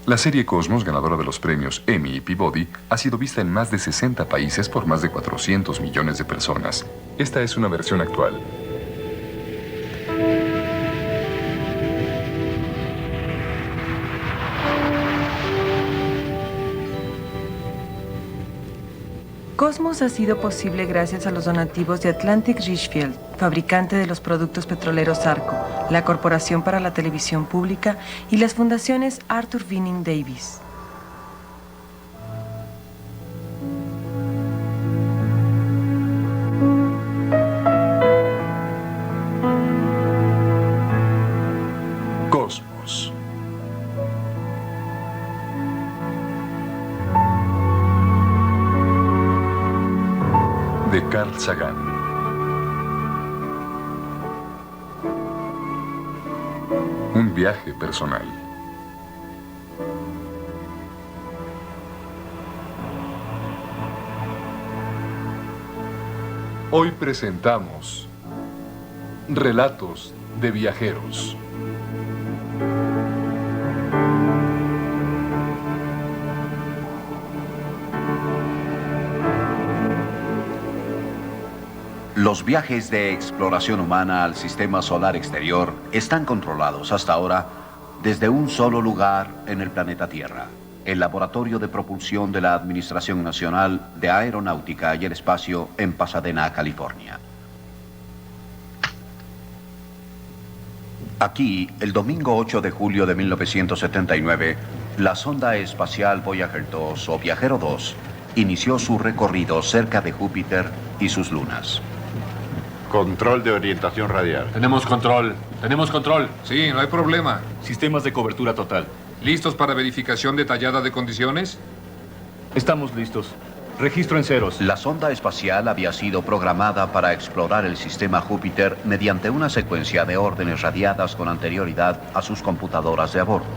La serie Cosmos, ganadora de los premios Emmy y Peabody, ha sido vista en más de 60 países por más de 400 millones de personas. Esta es una versión actual. Cosmos ha sido posible gracias a los donativos de Atlantic Richfield, fabricante de los productos petroleros Arco, la Corporación para la Televisión Pública y las fundaciones Arthur Winning Davis. Cosmos. De Carl Sagan. Un viaje personal. Hoy presentamos Relatos de Viajeros. Los viajes de exploración humana al sistema solar exterior están controlados hasta ahora desde un solo lugar en el planeta Tierra, el Laboratorio de Propulsión de la Administración Nacional de Aeronáutica y el Espacio en Pasadena, California. Aquí, el domingo 8 de julio de 1979, la sonda espacial Voyager 2 o Viajero 2 inició su recorrido cerca de Júpiter y sus lunas. Control de orientación radial. Tenemos control. Tenemos control. Sí, no hay problema. Sistemas de cobertura total. ¿Listos para verificación detallada de condiciones? Estamos listos. Registro en ceros. La sonda espacial había sido programada para explorar el sistema Júpiter mediante una secuencia de órdenes radiadas con anterioridad a sus computadoras de a bordo.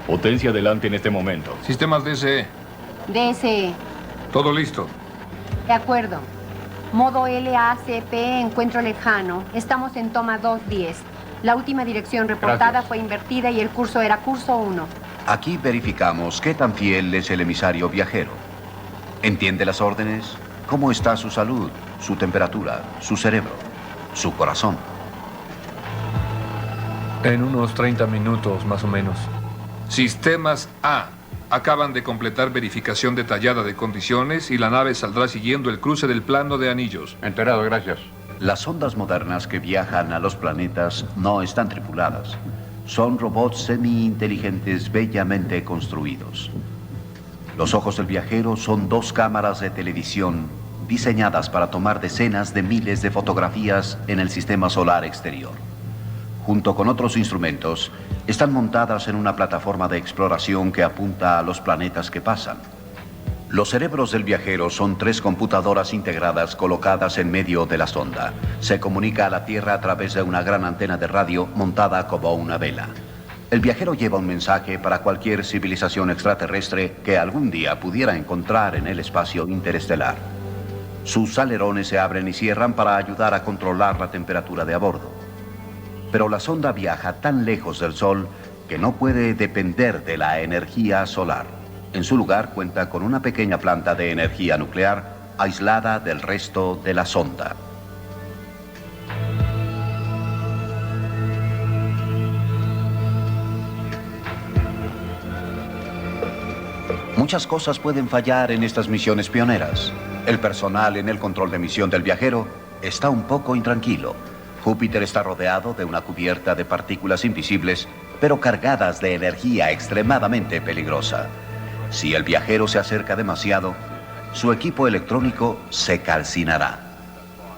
Potencia adelante en este momento. Sistemas DSE. DSE. Todo listo. De acuerdo. Modo LACP, encuentro lejano. Estamos en toma 210. La última dirección reportada Gracias. fue invertida y el curso era curso 1. Aquí verificamos qué tan fiel es el emisario viajero. ¿Entiende las órdenes? ¿Cómo está su salud, su temperatura, su cerebro, su corazón? En unos 30 minutos, más o menos. Sistemas A. Acaban de completar verificación detallada de condiciones y la nave saldrá siguiendo el cruce del plano de anillos. Enterado, gracias. Las sondas modernas que viajan a los planetas no están tripuladas. Son robots semi-inteligentes bellamente construidos. Los ojos del viajero son 2 cámaras de televisión diseñadas para tomar decenas de miles de fotografías en el sistema solar exterior. Junto con otros instrumentos, están montadas en una plataforma de exploración que apunta a los planetas que pasan. Los cerebros del viajero son 3 computadoras integradas colocadas en medio de la sonda. Se comunica a la Tierra a través de una gran antena de radio montada como una vela. El viajero lleva un mensaje para cualquier civilización extraterrestre que algún día pudiera encontrar en el espacio interestelar. Sus alerones se abren y cierran para ayudar a controlar la temperatura de a bordo. Pero la sonda viaja tan lejos del Sol que no puede depender de la energía solar. En su lugar cuenta con una pequeña planta de energía nuclear aislada del resto de la sonda. Muchas cosas pueden fallar en estas misiones pioneras. El personal en el control de misión del viajero está un poco intranquilo. Júpiter está rodeado de una cubierta de partículas invisibles, pero cargadas de energía extremadamente peligrosa. Si el viajero se acerca demasiado, su equipo electrónico se calcinará.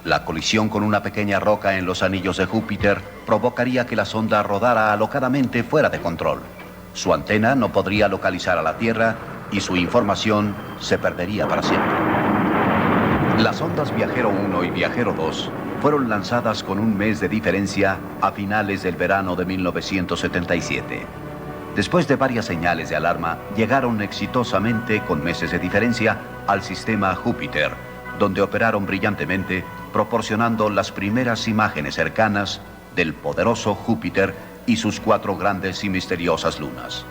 La colisión con una pequeña roca en los anillos de Júpiter provocaría que la sonda rodara alocadamente fuera de control. Su antena no podría localizar a la Tierra y su información se perdería para siempre. Las sondas Viajero 1 y Viajero 2 fueron lanzadas con un mes de diferencia a finales del verano de 1977. Después de varias señales de alarma, llegaron exitosamente, con meses de diferencia, al sistema Júpiter, donde operaron brillantemente, proporcionando las primeras imágenes cercanas del poderoso Júpiter y sus 4 grandes y misteriosas lunas.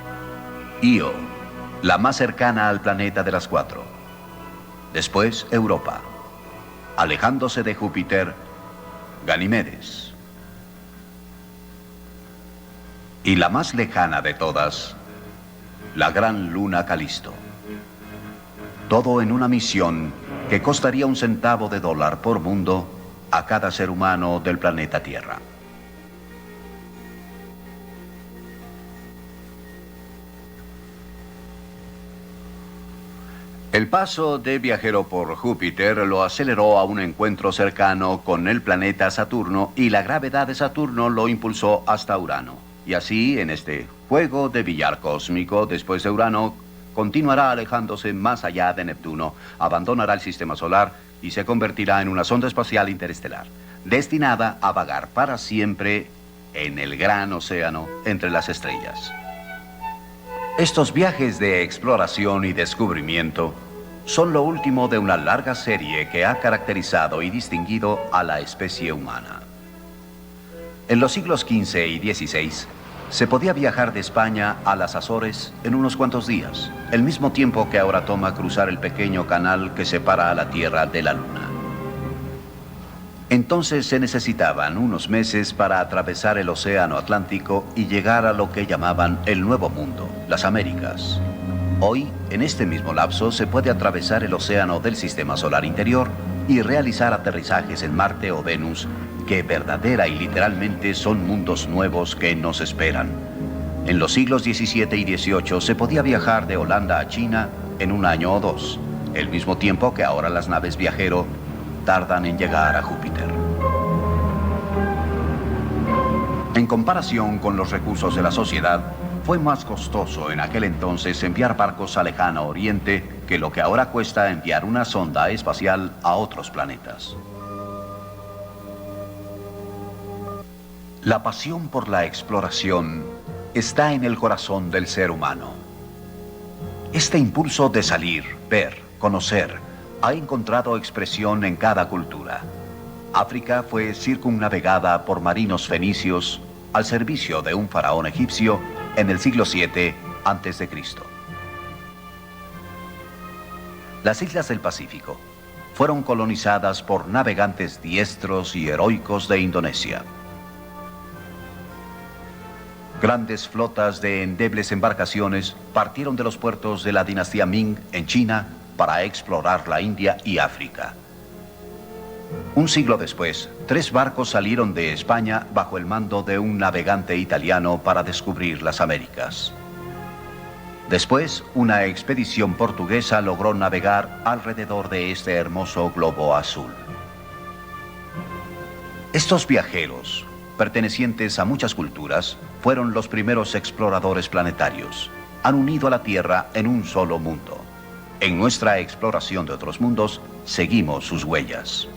Io, la más cercana al planeta de las cuatro. Después, Europa. Alejándose de Júpiter, Ganimedes. Y la más lejana de todas, la gran luna Calisto. Todo en una misión que costaría $1 por mundo a cada ser humano del planeta Tierra. El paso de viajero por Júpiter lo aceleró a un encuentro cercano con el planeta Saturno y la gravedad de Saturno lo impulsó hasta Urano. Y así, en este juego de billar cósmico, después de Urano, continuará alejándose más allá de Neptuno, abandonará el sistema solar y se convertirá en una sonda espacial interestelar, destinada a vagar para siempre en el gran océano entre las estrellas. Estos viajes de exploración y descubrimiento son lo último de una larga serie que ha caracterizado y distinguido a la especie humana. En los siglos XV y XVI, se podía viajar de España a las Azores en unos cuantos días, el mismo tiempo que ahora toma cruzar el pequeño canal que separa a la Tierra de la Luna. Entonces se necesitaban unos meses para atravesar el océano Atlántico y llegar a lo que llamaban el Nuevo Mundo, las Américas. Hoy, en este mismo lapso, se puede atravesar el océano del Sistema Solar Interior y realizar aterrizajes en Marte o Venus, que verdadera y literalmente son mundos nuevos que nos esperan. En los siglos XVII y XVIII se podía viajar de Holanda a China en un año o dos, el mismo tiempo que ahora las naves viajero tardan en llegar a Júpiter. En comparación con los recursos de la sociedad, fue más costoso en aquel entonces enviar barcos al lejano oriente que lo que ahora cuesta enviar una sonda espacial a otros planetas. La pasión por la exploración está en el corazón del ser humano. Este impulso de salir, ver, conocer, ha encontrado expresión en cada cultura. África fue circunnavegada por marinos fenicios al servicio de un faraón egipcio en el siglo VII a.C. Las islas del Pacífico fueron colonizadas por navegantes diestros y heroicos de Indonesia. Grandes flotas de endebles embarcaciones partieron de los puertos de la dinastía Ming en China para explorar la India y África. Un siglo después, 3 barcos salieron de España bajo el mando de un navegante italiano para descubrir las Américas. Después, una expedición portuguesa logró navegar alrededor de este hermoso globo azul. Estos viajeros, pertenecientes a muchas culturas, fueron los primeros exploradores planetarios. Han unido a la Tierra en un solo mundo. En nuestra exploración de otros mundos, seguimos sus huellas.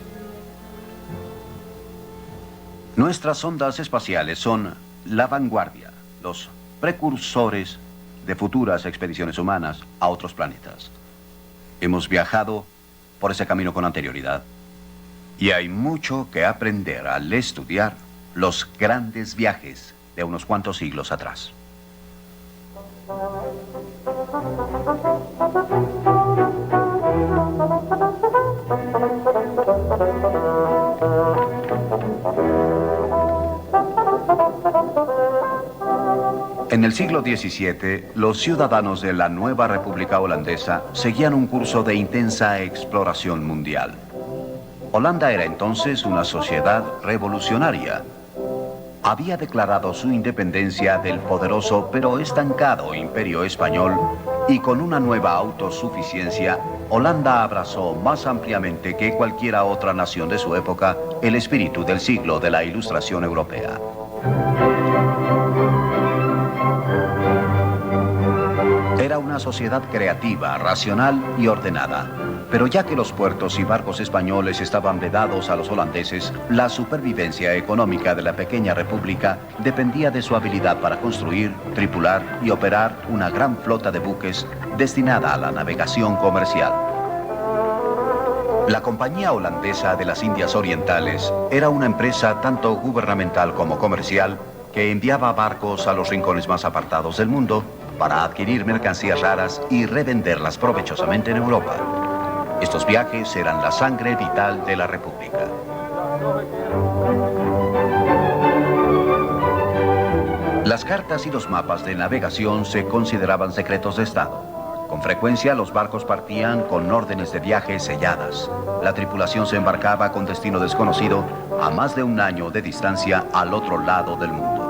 Nuestras sondas espaciales son la vanguardia, los precursores de futuras expediciones humanas a otros planetas. Hemos viajado por ese camino con anterioridad y hay mucho que aprender al estudiar los grandes viajes de unos cuantos siglos atrás. En el siglo XVII, los ciudadanos de la nueva República Holandesa seguían un curso de intensa exploración mundial. Holanda era entonces una sociedad revolucionaria. Había declarado su independencia del poderoso pero estancado Imperio Español y con una nueva autosuficiencia, Holanda abrazó más ampliamente que cualquiera otra nación de su época el espíritu del siglo de la Ilustración europea. Era una sociedad creativa, racional y ordenada. Pero ya que los puertos y barcos españoles estaban vedados a los holandeses, la supervivencia económica de la pequeña república dependía de su habilidad para construir, tripular y operar una gran flota de buques destinada a la navegación comercial. La Compañía Holandesa de las Indias Orientales era una empresa tanto gubernamental como comercial que enviaba barcos a los rincones más apartados del mundo para adquirir mercancías raras y revenderlas provechosamente en Europa. Estos viajes eran la sangre vital de la República. Las cartas y los mapas de navegación se consideraban secretos de Estado. Con frecuencia los barcos partían con órdenes de viaje selladas. La tripulación se embarcaba con destino desconocido a más de un año de distancia al otro lado del mundo.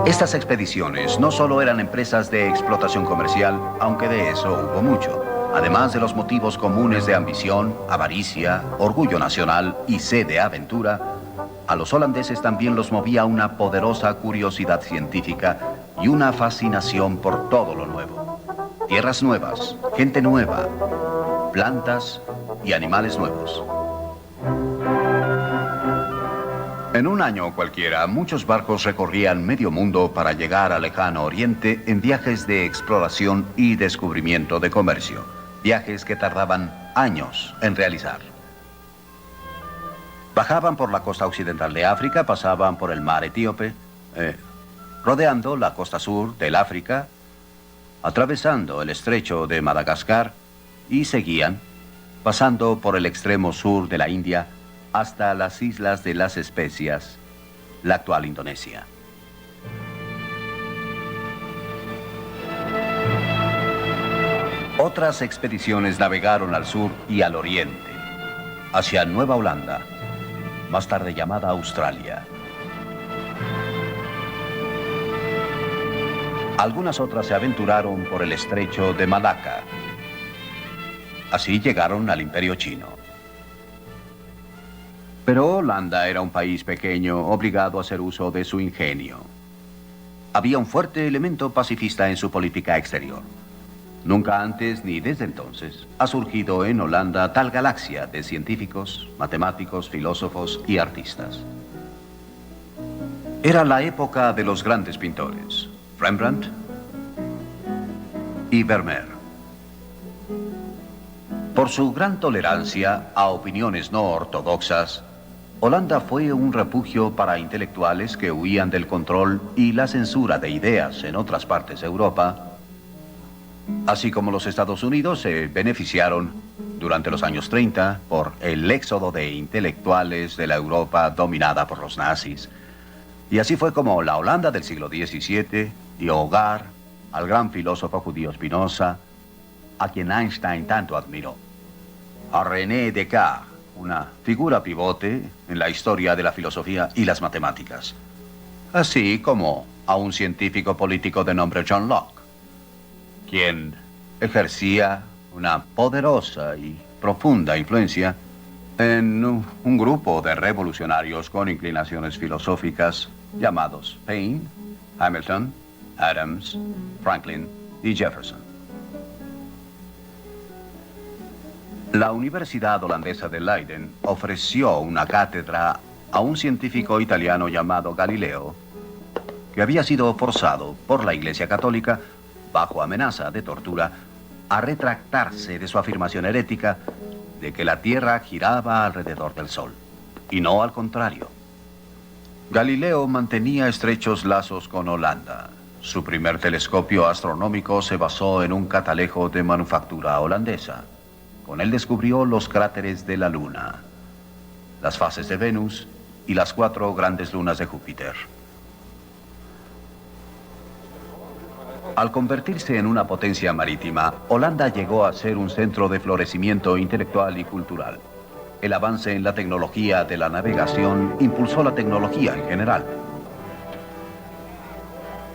Estas expediciones no solo eran empresas de explotación comercial, aunque de eso hubo mucho. Además de los motivos comunes de ambición, avaricia, orgullo nacional y sed de aventura, a los holandeses también los movía una poderosa curiosidad científica y una fascinación por todo lo nuevo. Tierras nuevas, gente nueva, plantas y animales nuevos. En un año cualquiera, muchos barcos recorrían medio mundo para llegar al lejano oriente en viajes de exploración y descubrimiento de comercio. Viajes que tardaban años en realizar. Bajaban por la costa occidental de África, pasaban por el mar etíope, rodeando la costa sur del África, atravesando el estrecho de Madagascar y seguían, pasando por el extremo sur de la India hasta las Islas de las Especias, la actual Indonesia. Otras expediciones navegaron al sur y al oriente, hacia Nueva Holanda, más tarde llamada Australia. Algunas otras se aventuraron por el estrecho de Malaca. Así llegaron al Imperio Chino. Pero Holanda era un país pequeño, obligado a hacer uso de su ingenio. Había un fuerte elemento pacifista en su política exterior. Nunca antes ni desde entonces ha surgido en Holanda tal galaxia de científicos, matemáticos, filósofos y artistas. Era la época de los grandes pintores, Rembrandt y Vermeer. Por su gran tolerancia a opiniones no ortodoxas, Holanda fue un refugio para intelectuales que huían del control y la censura de ideas en otras partes de Europa, así como los Estados Unidos se beneficiaron durante los años 30 por el éxodo de intelectuales de la Europa dominada por los nazis. Y así fue como la Holanda del siglo XVII dio hogar al gran filósofo judío Spinoza, a quien Einstein tanto admiró, a René Descartes, una figura pivote en la historia de la filosofía y las matemáticas, así como a un científico político de nombre John Locke, quien ejercía una poderosa y profunda influencia en un grupo de revolucionarios con inclinaciones filosóficas llamados Paine, Hamilton, Adams, Franklin y Jefferson. La Universidad Holandesa de Leiden ofreció una cátedra a un científico italiano llamado Galileo, que había sido forzado por la Iglesia Católica, bajo amenaza de tortura, a retractarse de su afirmación herética de que la Tierra giraba alrededor del Sol, y no al contrario. Galileo mantenía estrechos lazos con Holanda. Su primer telescopio astronómico se basó en un catalejo de manufactura holandesa. Con él descubrió los cráteres de la Luna, las fases de Venus y las 4 grandes lunas de Júpiter. Al convertirse en una potencia marítima, Holanda llegó a ser un centro de florecimiento intelectual y cultural. El avance en la tecnología de la navegación impulsó la tecnología en general.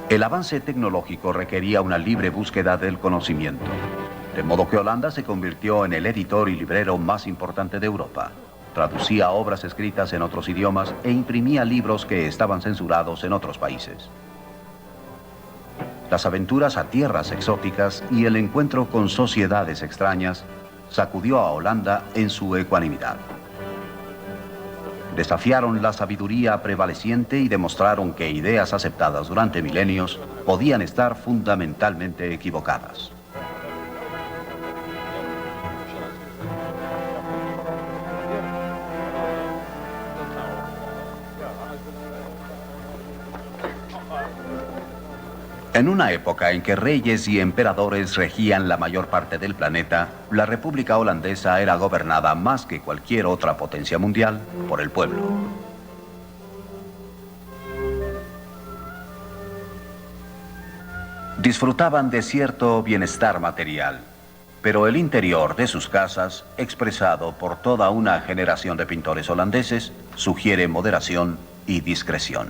El avance tecnológico requería una libre búsqueda del conocimiento, de modo que Holanda se convirtió en el editor y librero más importante de Europa. Traducía obras escritas en otros idiomas e imprimía libros que estaban censurados en otros países. Las aventuras a tierras exóticas y el encuentro con sociedades extrañas sacudió a Holanda en su ecuanimidad. Desafiaron la sabiduría prevaleciente y demostraron que ideas aceptadas durante milenios podían estar fundamentalmente equivocadas. En una época en que reyes y emperadores regían la mayor parte del planeta, la República Holandesa era gobernada más que cualquier otra potencia mundial por el pueblo. Disfrutaban de cierto bienestar material, pero el interior de sus casas, expresado por toda una generación de pintores holandeses, sugiere moderación y discreción.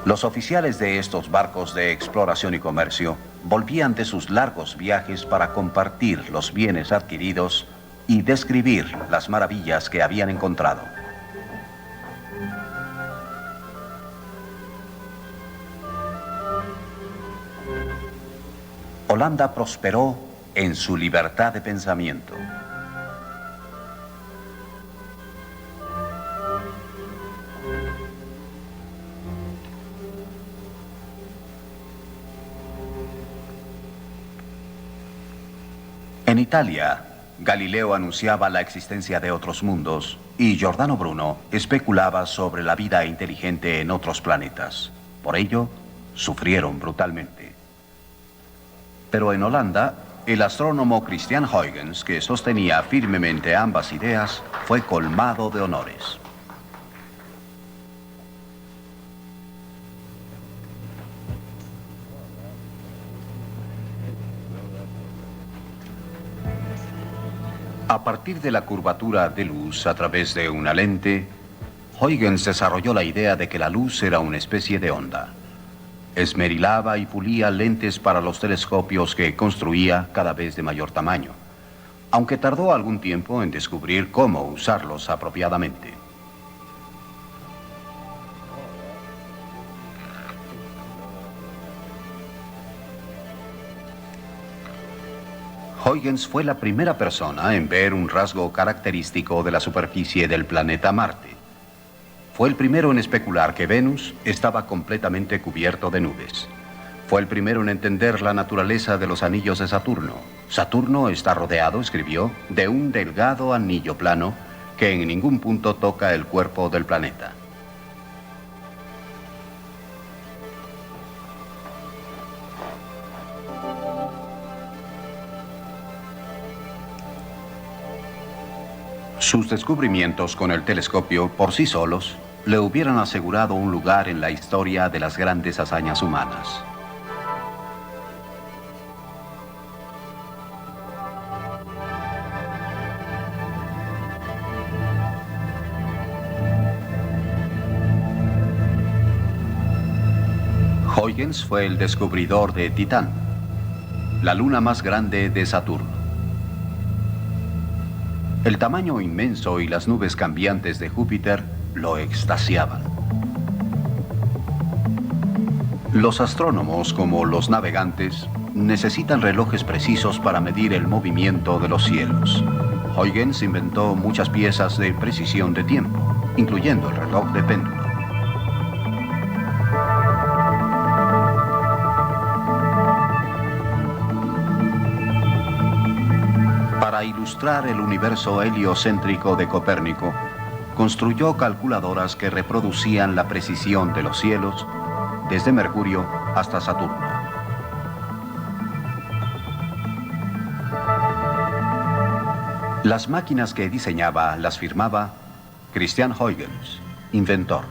Los oficiales de estos barcos de exploración y comercio volvían de sus largos viajes para compartir los bienes adquiridos y describir las maravillas que habían encontrado. Holanda prosperó en su libertad de pensamiento. En Italia, Galileo anunciaba la existencia de otros mundos y Giordano Bruno especulaba sobre la vida inteligente en otros planetas. Por ello, sufrieron brutalmente. Pero en Holanda, el astrónomo Christian Huygens, que sostenía firmemente ambas ideas, fue colmado de honores. A partir de la curvatura de luz a través de una lente, Huygens desarrolló la idea de que la luz era una especie de onda. Esmerilaba y pulía lentes para los telescopios que construía cada vez de mayor tamaño, aunque tardó algún tiempo en descubrir cómo usarlos apropiadamente. Huygens fue la primera persona en ver un rasgo característico de la superficie del planeta Marte. Fue el primero en especular que Venus estaba completamente cubierto de nubes. Fue el primero en entender la naturaleza de los anillos de Saturno. Saturno está rodeado, escribió, de un delgado anillo plano que en ningún punto toca el cuerpo del planeta. Sus descubrimientos con el telescopio, por sí solos, le hubieran asegurado un lugar en la historia de las grandes hazañas humanas. Huygens fue el descubridor de Titán, la luna más grande de Saturno. El tamaño inmenso y las nubes cambiantes de Júpiter lo extasiaban. Los astrónomos, como los navegantes, necesitan relojes precisos para medir el movimiento de los cielos. Huygens inventó muchas piezas de precisión de tiempo, incluyendo el reloj de péndulo. Para ilustrar el universo heliocéntrico de Copérnico, construyó calculadoras que reproducían la precisión de los cielos desde Mercurio hasta Saturno. Las máquinas que diseñaba las firmaba Christian Huygens, inventor.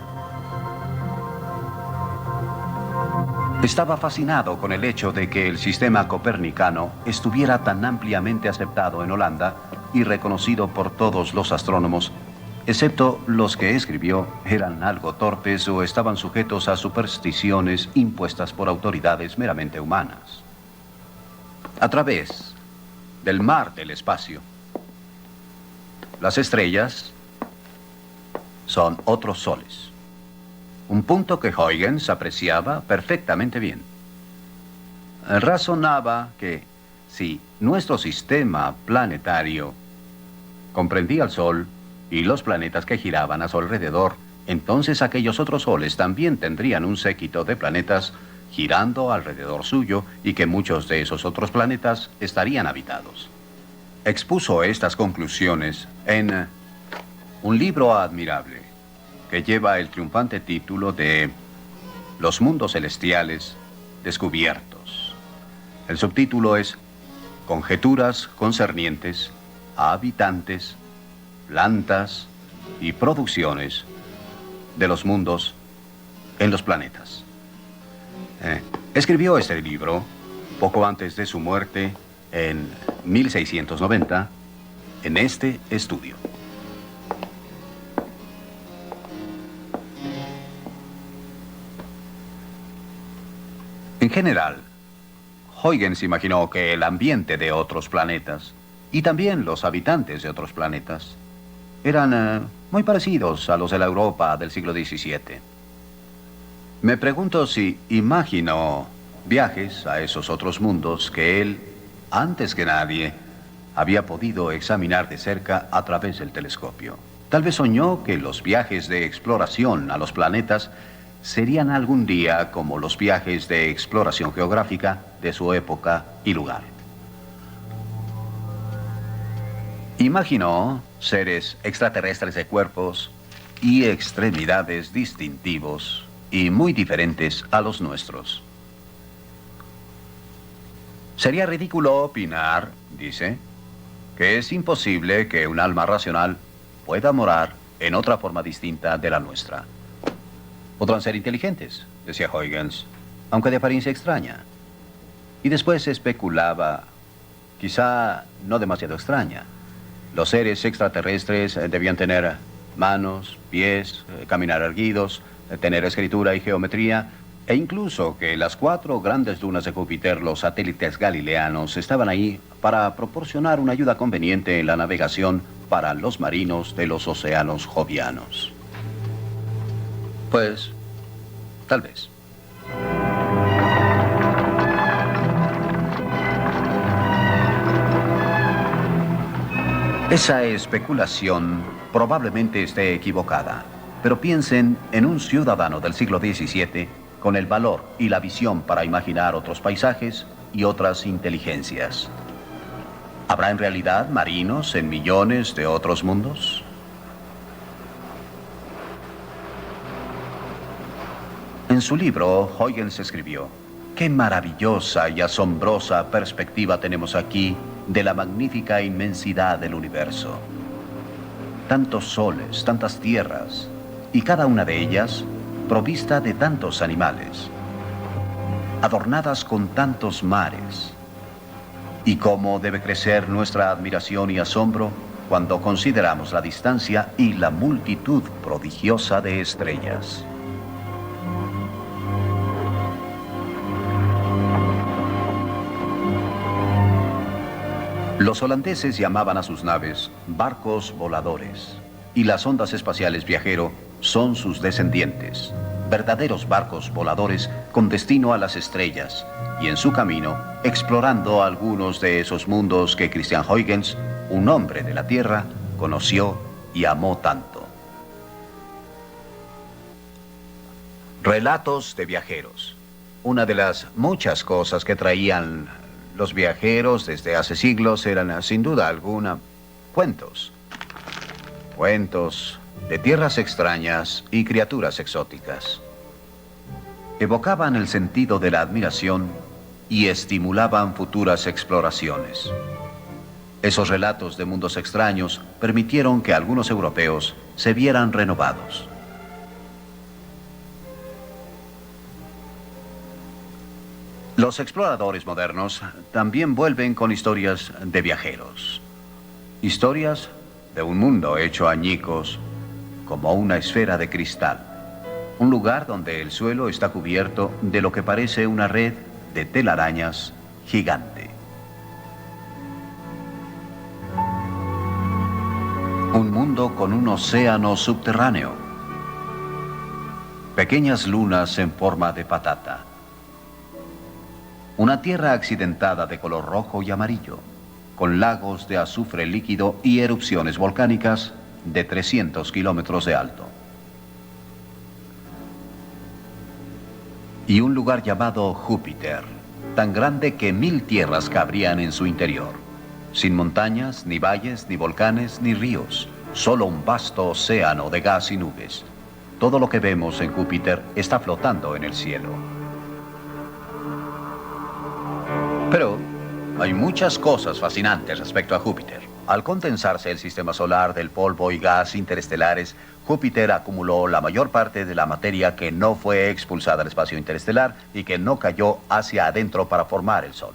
Estaba fascinado con el hecho de que el sistema copernicano estuviera tan ampliamente aceptado en Holanda y reconocido por todos los astrónomos, excepto los que escribió eran algo torpes o estaban sujetos a supersticiones impuestas por autoridades meramente humanas. A través del mar del espacio, las estrellas son otros soles. Un punto que Huygens apreciaba perfectamente bien. Razonaba que si nuestro sistema planetario comprendía el Sol y los planetas que giraban a su alrededor, entonces aquellos otros soles también tendrían un séquito de planetas girando alrededor suyo y que muchos de esos otros planetas estarían habitados. Expuso estas conclusiones en Un libro admirable que lleva el triunfante título de Los mundos celestiales descubiertos. El subtítulo es Conjeturas concernientes a habitantes, plantas y producciones de los mundos en los planetas. Escribió este libro poco antes de su muerte en 1690 en este estudio. En general, Huygens imaginó que el ambiente de otros planetas y también los habitantes de otros planetas eran muy parecidos a los de la Europa del siglo XVII. Me pregunto si imaginó viajes a esos otros mundos que él, antes que nadie, había podido examinar de cerca a través del telescopio. Tal vez soñó que los viajes de exploración a los planetas serían algún día como los viajes de exploración geográfica de su época y lugar. Imaginó seres extraterrestres de cuerpos y extremidades distintivos y muy diferentes a los nuestros. Sería ridículo opinar, dice, que es imposible que un alma racional pueda morar en otra forma distinta de la nuestra. Podrán ser inteligentes, decía Huygens, aunque de apariencia extraña. Y después especulaba, quizá no demasiado extraña. Los seres extraterrestres debían tener manos, pies, caminar erguidos, tener escritura y geometría, e incluso que las 4 grandes dunas de Júpiter, los satélites galileanos, estaban ahí para proporcionar una ayuda conveniente en la navegación para los marinos de los océanos jovianos. Pues, tal vez. Esa especulación probablemente esté equivocada, pero piensen en un ciudadano del siglo XVII con el valor y la visión para imaginar otros paisajes y otras inteligencias. ¿Habrá en realidad marinos en millones de otros mundos? En su libro, Huygens escribió: «Qué maravillosa y asombrosa perspectiva tenemos aquí de la magnífica inmensidad del universo. Tantos soles, tantas tierras, y cada una de ellas provista de tantos animales, adornadas con tantos mares. Y cómo debe crecer nuestra admiración y asombro cuando consideramos la distancia y la multitud prodigiosa de estrellas». Los holandeses llamaban a sus naves barcos voladores, y las ondas espaciales viajero son sus descendientes, verdaderos barcos voladores con destino a las estrellas, y en su camino explorando algunos de esos mundos que Christian Huygens, un hombre de la Tierra, conoció y amó tanto. Relatos de viajeros. Una de las muchas cosas que traían los viajeros desde hace siglos eran, sin duda alguna, cuentos. Cuentos de tierras extrañas y criaturas exóticas. Evocaban el sentido de la admiración y estimulaban futuras exploraciones. Esos relatos de mundos extraños permitieron que algunos europeos se vieran renovados. Los exploradores modernos también vuelven con historias de viajeros. Historias de un mundo hecho añicos como una esfera de cristal. Un lugar donde el suelo está cubierto de lo que parece una red de telarañas gigante. Un mundo con un océano subterráneo. Pequeñas lunas en forma de patata. Una tierra accidentada de color rojo y amarillo, con lagos de azufre líquido y erupciones volcánicas de 300 kilómetros de alto. Y un lugar llamado Júpiter, tan grande que 1000 tierras cabrían en su interior, sin montañas, ni valles, ni volcanes, ni ríos, solo un vasto océano de gas y nubes. Todo lo que vemos en Júpiter está flotando en el cielo. Pero hay muchas cosas fascinantes respecto a Júpiter. Al condensarse el sistema solar del polvo y gas interestelares, Júpiter acumuló la mayor parte de la materia que no fue expulsada al espacio interestelar y que no cayó hacia adentro para formar el Sol.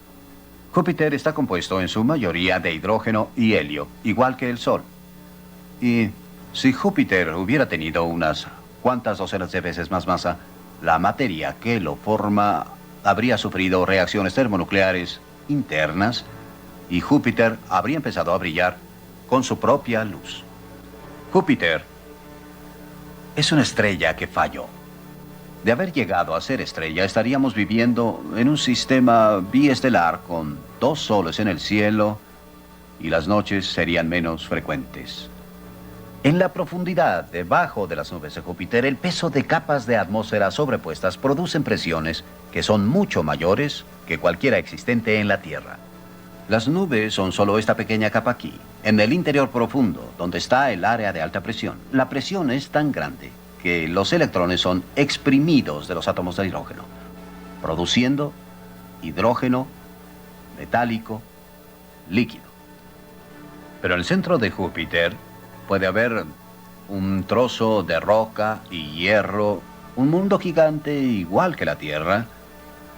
Júpiter está compuesto en su mayoría de hidrógeno y helio, igual que el Sol. Y si Júpiter hubiera tenido unas cuantas docenas de veces más masa, la materia que lo forma habría sufrido reacciones termonucleares internas y Júpiter habría empezado a brillar con su propia luz. Júpiter es una estrella que falló. De haber llegado a ser estrella, estaríamos viviendo en un sistema biestelar con 2 soles en el cielo y las noches serían menos frecuentes. En la profundidad debajo de las nubes de Júpiter, el peso de capas de atmósfera sobrepuestas producen presiones que son mucho mayores que cualquiera existente en la Tierra. Las nubes son solo esta pequeña capa aquí, en el interior profundo, donde está el área de alta presión. La presión es tan grande que los electrones son exprimidos de los átomos de hidrógeno, produciendo hidrógeno metálico líquido. Pero en el centro de Júpiter puede haber un trozo de roca y hierro, un mundo gigante igual que la Tierra,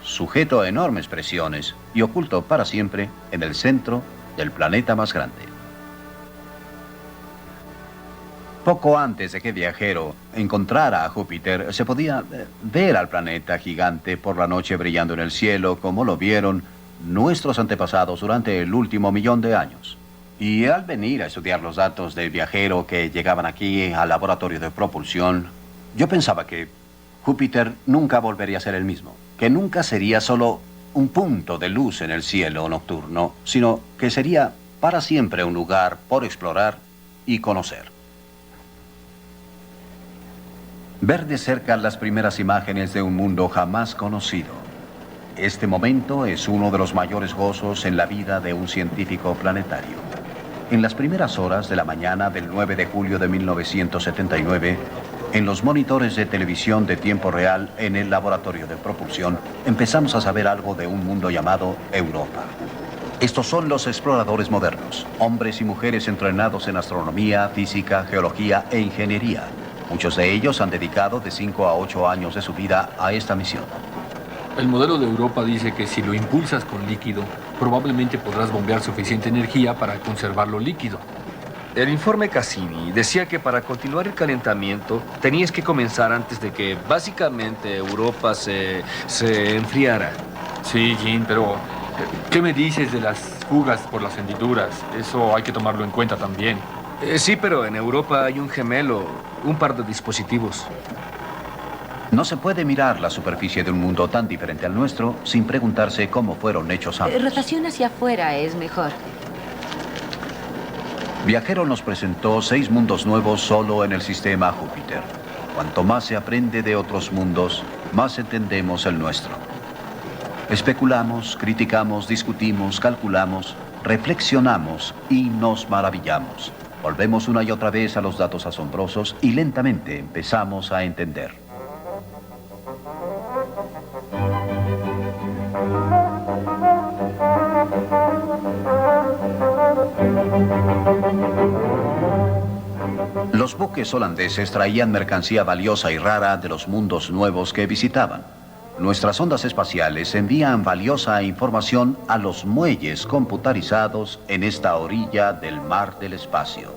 sujeto a enormes presiones y oculto para siempre en el centro del planeta más grande. Poco antes de que Viajero encontrara a Júpiter, se podía ver al planeta gigante por la noche brillando en el cielo, como lo vieron nuestros antepasados durante el último 1.000.000 de años. Y al venir a estudiar los datos del Viajero que llegaban aquí al laboratorio de propulsión, yo pensaba que Júpiter nunca volvería a ser el mismo, que nunca sería solo un punto de luz en el cielo nocturno, sino que sería para siempre un lugar por explorar y conocer. Ver de cerca las primeras imágenes de un mundo jamás conocido. Este momento es uno de los mayores gozos en la vida de un científico planetario. En las primeras horas de la mañana del 9 de julio de 1979, en los monitores de televisión de tiempo real en el laboratorio de propulsión, empezamos a saber algo de un mundo llamado Europa. Estos son los exploradores modernos, hombres y mujeres entrenados en astronomía, física, geología e ingeniería. Muchos de ellos han dedicado de 5 a 8 años de su vida a esta misión. El modelo de Europa dice que si lo impulsas con líquido, probablemente podrás bombear suficiente energía para conservarlo líquido. El informe Cassini decía que para continuar el calentamiento tenías que comenzar antes de que básicamente Europa se enfriara. Sí, Jim, pero ¿qué me dices de las fugas por las hendiduras? Eso hay que tomarlo en cuenta también. Sí, pero en Europa hay un gemelo, un par de dispositivos. No se puede mirar la superficie de un mundo tan diferente al nuestro sin preguntarse cómo fueron hechos ambos. Rotación hacia afuera es mejor. Viajero nos presentó 6 mundos nuevos solo en el sistema Júpiter. Cuanto más se aprende de otros mundos, más entendemos el nuestro. Especulamos, criticamos, discutimos, calculamos, reflexionamos y nos maravillamos. Volvemos una y otra vez a los datos asombrosos y lentamente empezamos a entender. Los buques holandeses traían mercancía valiosa y rara de los mundos nuevos que visitaban. Nuestras ondas espaciales envían valiosa información a los muelles computarizados en esta orilla del mar del espacio.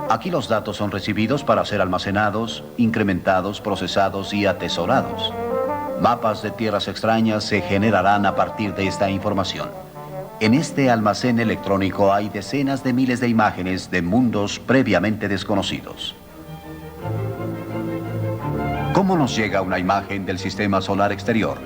Aquí los datos son recibidos para ser almacenados, incrementados, procesados y atesorados. Mapas de tierras extrañas se generarán a partir de esta información. En este almacén electrónico hay decenas de miles de imágenes de mundos previamente desconocidos. ¿Cómo nos llega una imagen del sistema solar exterior?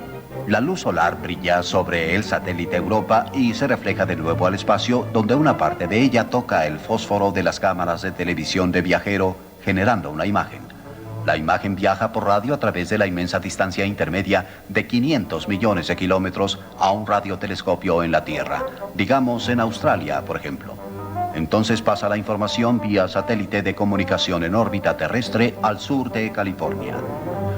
La luz solar brilla sobre el satélite Europa y se refleja de nuevo al espacio, donde una parte de ella toca el fósforo de las cámaras de televisión de Viajero, generando una imagen. La imagen viaja por radio a través de la inmensa distancia intermedia de 500 millones de kilómetros a un radiotelescopio en la Tierra, digamos en Australia, por ejemplo. Entonces pasa la información vía satélite de comunicación en órbita terrestre al sur de California.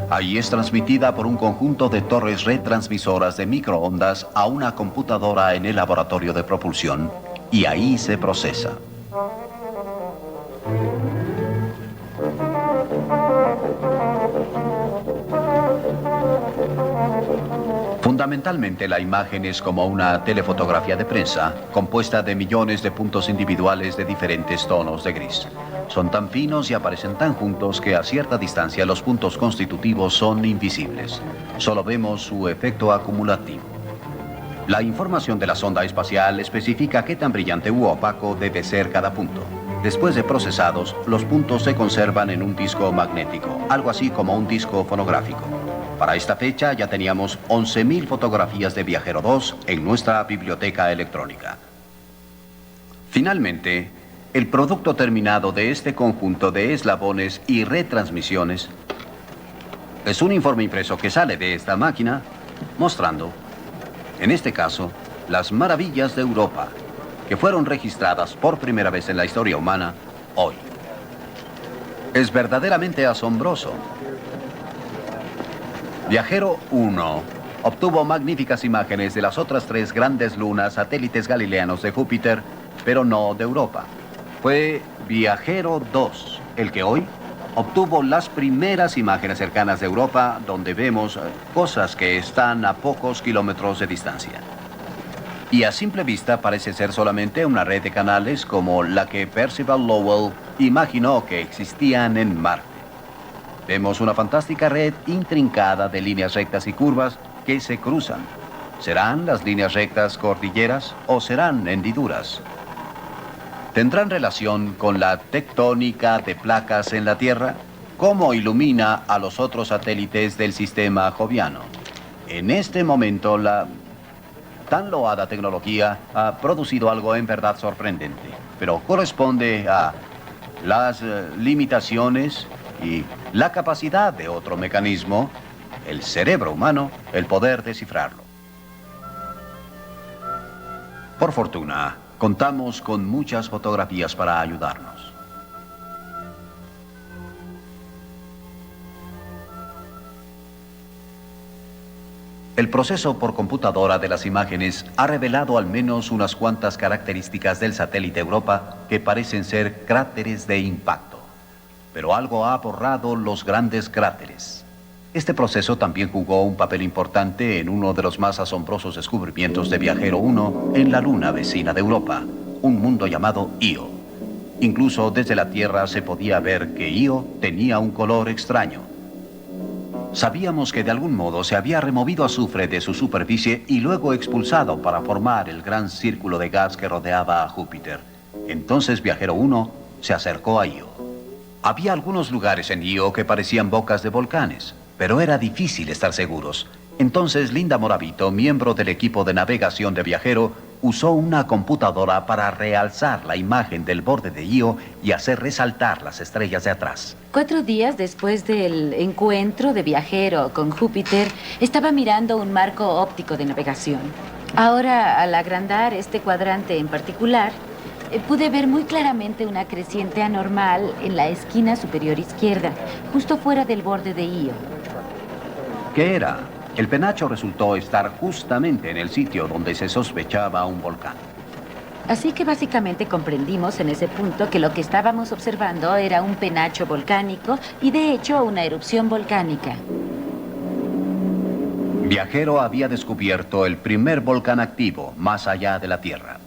Ahí es transmitida por un conjunto de torres retransmisoras de microondas a una computadora en el laboratorio de propulsión y ahí se procesa. Fundamentalmente la imagen es como una telefotografía de prensa, compuesta de millones de puntos individuales de diferentes tonos de gris. Son tan finos y aparecen tan juntos que a cierta distancia los puntos constitutivos son invisibles. Solo vemos su efecto acumulativo. La información de la sonda espacial especifica qué tan brillante u opaco debe ser cada punto. Después de procesados, los puntos se conservan en un disco magnético, algo así como un disco fonográfico. Para esta fecha ya teníamos 11.000 fotografías de Viajero 2 en nuestra biblioteca electrónica. Finalmente, el producto terminado de este conjunto de eslabones y retransmisiones es un informe impreso que sale de esta máquina mostrando, en este caso, las maravillas de Europa, que fueron registradas por primera vez en la historia humana hoy. Es verdaderamente asombroso. Viajero 1 obtuvo magníficas imágenes de las otras 3 grandes lunas satélites galileanos de Júpiter, pero no de Europa. Fue Viajero 2 el que hoy obtuvo las primeras imágenes cercanas de Europa, donde vemos cosas que están a pocos kilómetros de distancia. Y a simple vista parece ser solamente una red de canales como la que Percival Lowell imaginó que existían en Marte. Vemos una fantástica red intrincada de líneas rectas y curvas que se cruzan. ¿Serán las líneas rectas cordilleras o serán hendiduras? ¿Tendrán relación con la tectónica de placas en la Tierra? ¿Cómo ilumina a los otros satélites del sistema joviano? En este momento, la tan loada tecnología ha producido algo en verdad sorprendente, pero corresponde a las limitaciones y la capacidad de otro mecanismo, el cerebro humano, el poder descifrarlo. Por fortuna, contamos con muchas fotografías para ayudarnos. El proceso por computadora de las imágenes ha revelado al menos unas cuantas características del satélite Europa que parecen ser cráteres de impacto. Pero algo ha borrado los grandes cráteres. Este proceso también jugó un papel importante en uno de los más asombrosos descubrimientos de Viajero 1 en la luna vecina de Europa, un mundo llamado Io. Incluso desde la Tierra se podía ver que Io tenía un color extraño. Sabíamos que de algún modo se había removido azufre de su superficie y luego expulsado para formar el gran círculo de gas que rodeaba a Júpiter. Entonces Viajero 1 se acercó a Io. Había algunos lugares en Io que parecían bocas de volcanes, pero era difícil estar seguros. Entonces Linda Moravito, miembro del equipo de navegación de Viajero, usó una computadora para realzar la imagen del borde de Io y hacer resaltar las estrellas de atrás. 4 días después del encuentro de Viajero con Júpiter, estaba mirando un marco óptico de navegación. Ahora, al agrandar este cuadrante en particular, pude ver muy claramente una creciente anormal en la esquina superior izquierda, justo fuera del borde de Io. ¿Qué era? El penacho resultó estar justamente en el sitio donde se sospechaba un volcán. Así que básicamente comprendimos en ese punto que lo que estábamos observando era un penacho volcánico y de hecho una erupción volcánica. Viajero había descubierto el primer volcán activo más allá de la Tierra.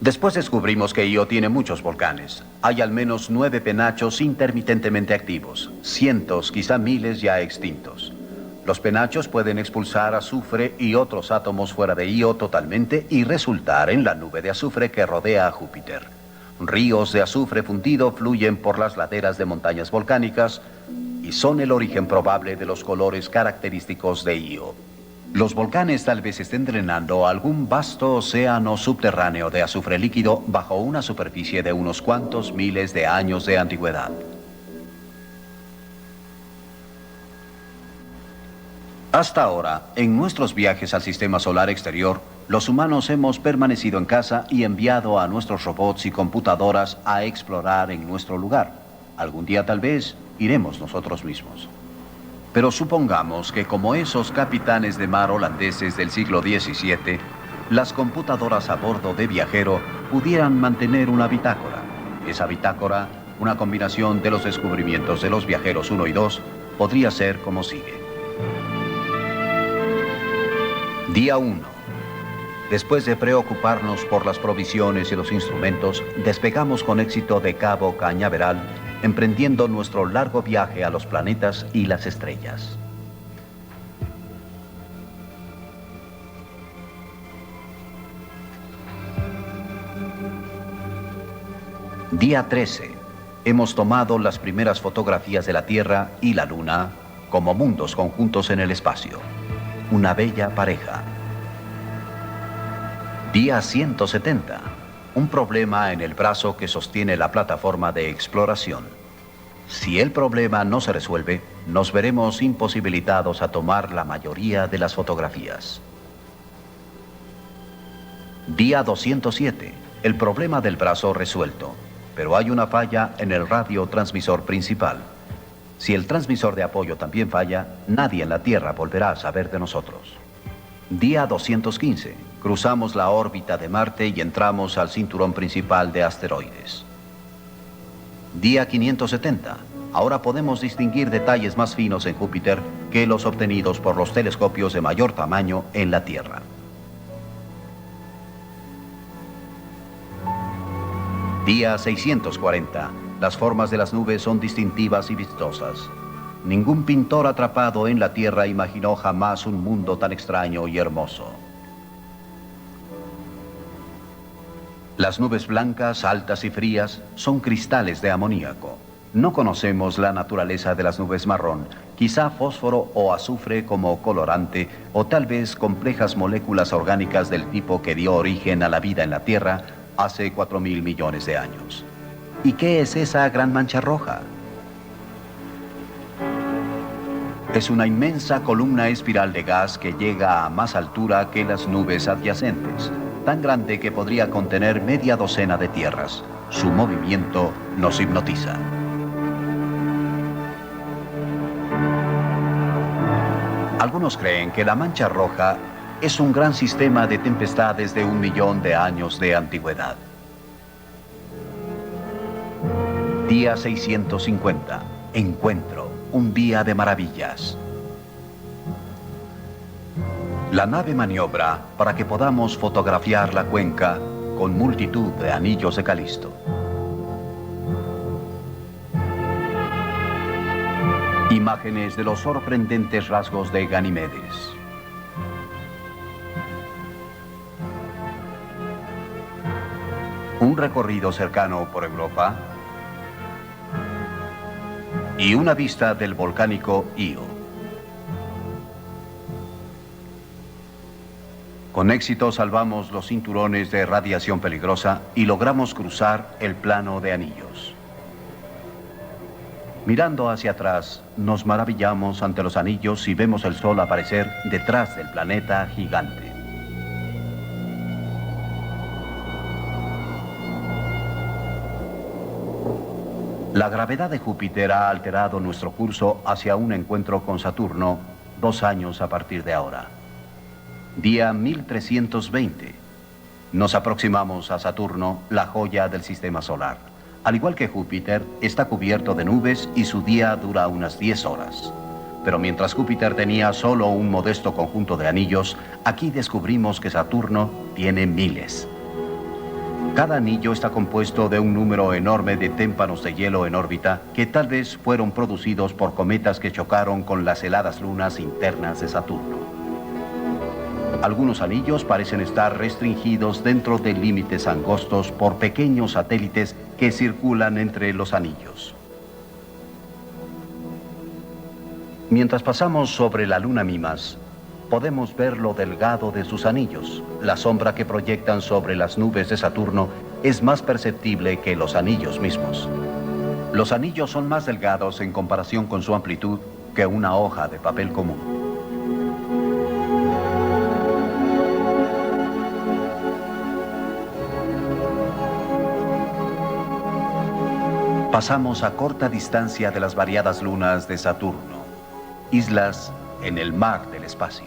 Después descubrimos que Io tiene muchos volcanes. Hay al menos 9 penachos intermitentemente activos, cientos, quizá miles ya extintos. Los penachos pueden expulsar azufre y otros átomos fuera de Io totalmente y resultar en la nube de azufre que rodea a Júpiter. Ríos de azufre fundido fluyen por las laderas de montañas volcánicas y son el origen probable de los colores característicos de Io. Los volcanes tal vez estén drenando algún vasto océano subterráneo de azufre líquido bajo una superficie de unos cuantos miles de años de antigüedad. Hasta ahora, en nuestros viajes al sistema solar exterior, los humanos hemos permanecido en casa y enviado a nuestros robots y computadoras a explorar en nuestro lugar. Algún día tal vez iremos nosotros mismos. Pero supongamos que como esos capitanes de mar holandeses del siglo XVII, las computadoras a bordo de Viajero pudieran mantener una bitácora. Esa bitácora, una combinación de los descubrimientos de los viajeros 1 y 2, podría ser como sigue. Día 1. Después de preocuparnos por las provisiones y los instrumentos, despegamos con éxito de Cabo Cañaveral, emprendiendo nuestro largo viaje a los planetas y las estrellas. Día 13. Hemos tomado las primeras fotografías de la Tierra y la Luna como mundos conjuntos en el espacio. Una bella pareja. Día 170. Un problema en el brazo que sostiene la plataforma de exploración. Si el problema no se resuelve, nos veremos imposibilitados a tomar la mayoría de las fotografías. Día 207. El problema del brazo resuelto, pero hay una falla en el radiotransmisor principal. Si el transmisor de apoyo también falla, nadie en la Tierra volverá a saber de nosotros. Día 215. Cruzamos la órbita de Marte y entramos al cinturón principal de asteroides. Día 570. Ahora podemos distinguir detalles más finos en Júpiter que los obtenidos por los telescopios de mayor tamaño en la Tierra. Día 640. Las formas de las nubes son distintivas y vistosas. Ningún pintor atrapado en la Tierra imaginó jamás un mundo tan extraño y hermoso. Las nubes blancas, altas y frías, son cristales de amoníaco. No conocemos la naturaleza de las nubes marrón, quizá fósforo o azufre como colorante, o tal vez complejas moléculas orgánicas del tipo que dio origen a la vida en la Tierra hace 4.000 millones de años. ¿Y qué es esa gran mancha roja? Es una inmensa columna espiral de gas que llega a más altura que las nubes adyacentes, tan grande que podría contener media docena de tierras. Su movimiento nos hipnotiza. Algunos creen que la mancha roja es un gran sistema de tempestades de 1 millón de años de antigüedad. Día 650. Encuentro. Un día de maravillas. La nave maniobra para que podamos fotografiar la cuenca con multitud de anillos de Calisto. Imágenes de los sorprendentes rasgos de Ganimedes. Un recorrido cercano por Europa y una vista del volcánico Io. Con éxito salvamos los cinturones de radiación peligrosa y logramos cruzar el plano de anillos. Mirando hacia atrás, nos maravillamos ante los anillos y vemos el Sol aparecer detrás del planeta gigante. La gravedad de Júpiter ha alterado nuestro curso hacia un encuentro con Saturno 2 años a partir de ahora. Día 1320. Nos aproximamos a Saturno, la joya del sistema solar. Al igual que Júpiter, está cubierto de nubes y su día dura unas 10 horas. Pero mientras Júpiter tenía solo un modesto conjunto de anillos, aquí descubrimos que Saturno tiene miles. Cada anillo está compuesto de un número enorme de témpanos de hielo en órbita que tal vez fueron producidos por cometas que chocaron con las heladas lunas internas de Saturno. Algunos anillos parecen estar restringidos dentro de límites angostos por pequeños satélites que circulan entre los anillos. Mientras pasamos sobre la luna Mimas, podemos ver lo delgado de sus anillos. La sombra que proyectan sobre las nubes de Saturno es más perceptible que los anillos mismos. Los anillos son más delgados en comparación con su amplitud que una hoja de papel común. pasamos a corta distancia de las variadas lunas de Saturno, islas en el mar del espacio.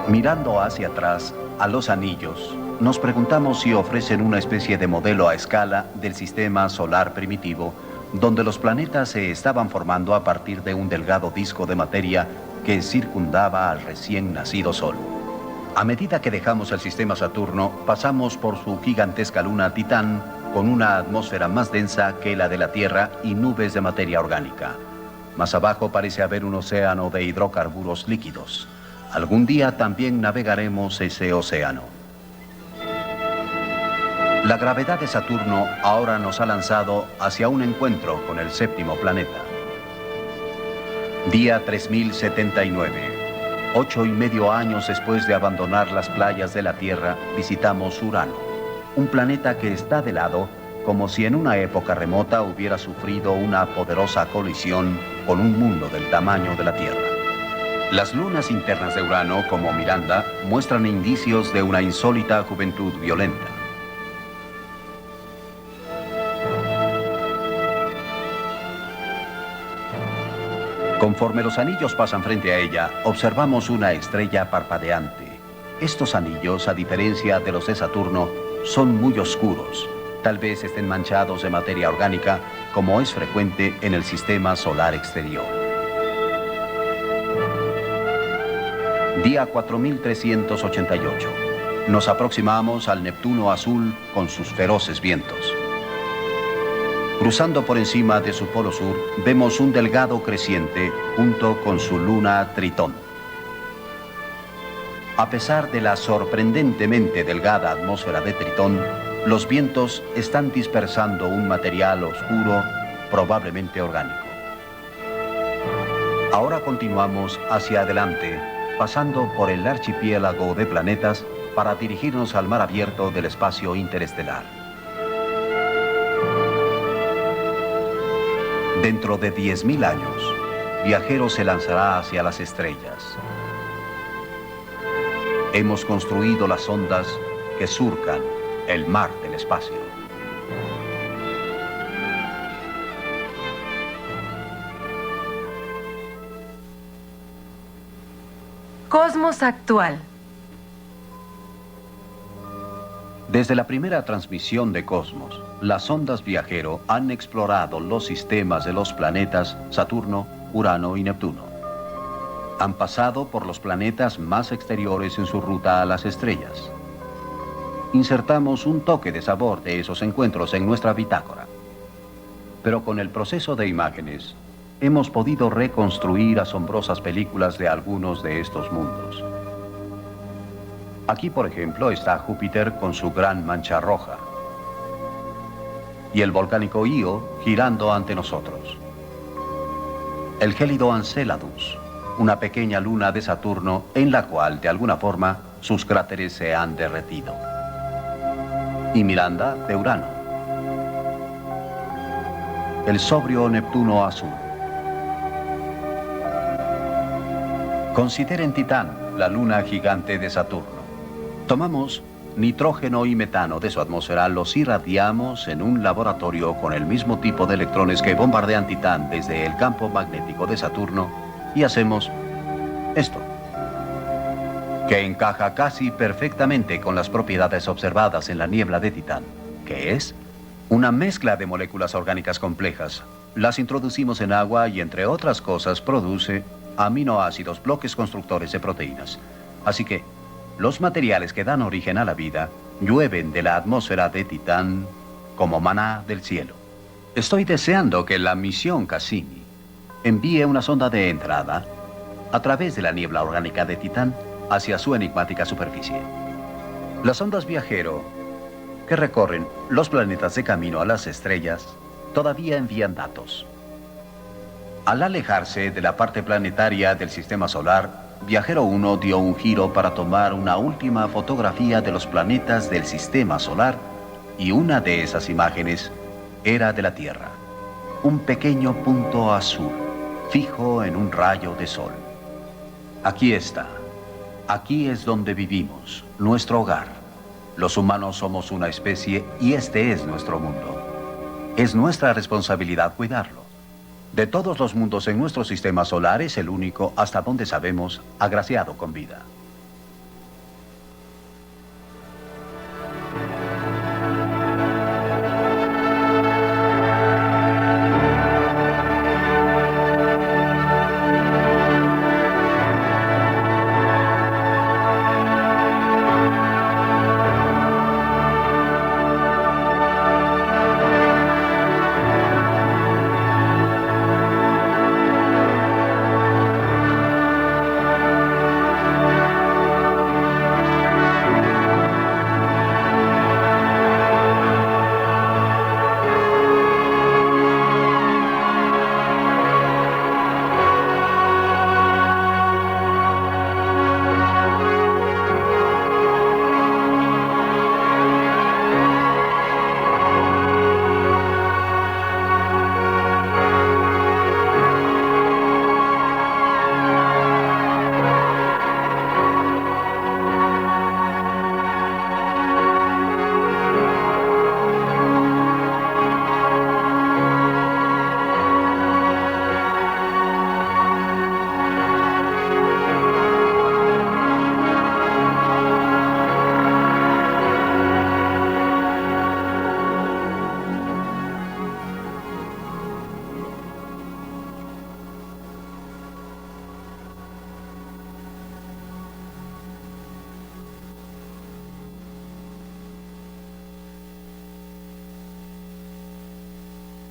Mirando hacia atrás, a los anillos, nos preguntamos si ofrecen una especie de modelo a escala del sistema solar primitivo, donde los planetas se estaban formando a partir de un delgado disco de materia que circundaba al recién nacido Sol. A medida que dejamos el sistema Saturno, pasamos por su gigantesca luna Titán, con una atmósfera más densa que la de la Tierra y nubes de materia orgánica. Más abajo parece haber un océano de hidrocarburos líquidos. Algún día también navegaremos ese océano. La gravedad de Saturno ahora nos ha lanzado hacia un encuentro con el séptimo planeta. Día 3079. 8,5 años después de abandonar las playas de la Tierra, visitamos Urano, un planeta que está de lado, como si en una época remota hubiera sufrido una poderosa colisión con un mundo del tamaño de la Tierra. Las lunas internas de Urano, como Miranda, muestran indicios de una insólita juventud violenta. Conforme los anillos pasan frente a ella, observamos una estrella parpadeante. Estos anillos, a diferencia de los de Saturno, son muy oscuros. Tal vez estén manchados de materia orgánica, como es frecuente en el sistema solar exterior. Día 4388. Nos aproximamos al Neptuno azul con sus feroces vientos. Cruzando por encima de su polo sur, vemos un delgado creciente junto con su luna Tritón. A pesar de la sorprendentemente delgada atmósfera de Tritón, los vientos están dispersando un material oscuro, probablemente orgánico. Ahora continuamos hacia adelante, pasando por el archipiélago de planetas para dirigirnos al mar abierto del espacio interestelar. Dentro de 10.000 años, Viajero se lanzará hacia las estrellas. Hemos construido las ondas que surcan el mar del espacio. Cosmos actual. Desde la primera transmisión de Cosmos, las ondas Viajero han explorado los sistemas de los planetas Saturno, Urano y Neptuno. Han pasado por los planetas más exteriores en su ruta a las estrellas. Insertamos un toque de sabor de esos encuentros en nuestra bitácora. Pero con el proceso de imágenes, hemos podido reconstruir asombrosas películas de algunos de estos mundos. Aquí, por ejemplo, está Júpiter con su gran mancha roja. Y el volcánico Io girando ante nosotros. El gélido Enceladus, una pequeña luna de Saturno en la cual, de alguna forma, sus cráteres se han derretido. Y Miranda de Urano. El sobrio Neptuno azul. Consideren Titán, la luna gigante de Saturno. Tomamos nitrógeno y metano de su atmósfera, los irradiamos en un laboratorio con el mismo tipo de electrones que bombardean Titán desde el campo magnético de Saturno y hacemos esto, que encaja casi perfectamente con las propiedades observadas en la niebla de Titán, que es una mezcla de moléculas orgánicas complejas. Las introducimos en agua y, entre otras cosas, produce aminoácidos, bloques constructores de proteínas. Así que los materiales que dan origen a la vida llueven de la atmósfera de Titán como maná del cielo. Estoy deseando que la misión Cassini envíe una sonda de entrada a través de la niebla orgánica de Titán hacia su enigmática superficie. Las ondas Viajero, que recorren los planetas de camino a las estrellas, todavía envían datos. Al alejarse de la parte planetaria del sistema solar, Viajero 1 dio un giro para tomar una última fotografía de los planetas del sistema solar y una de esas imágenes era de la Tierra. un pequeño punto azul, fijo en un rayo de sol. Aquí está. Aquí es donde vivimos, nuestro hogar. Los humanos somos una especie y este es nuestro mundo. Es nuestra responsabilidad cuidarlo. De todos los mundos en nuestro sistema solar es el único, hasta donde sabemos, agraciado con vida.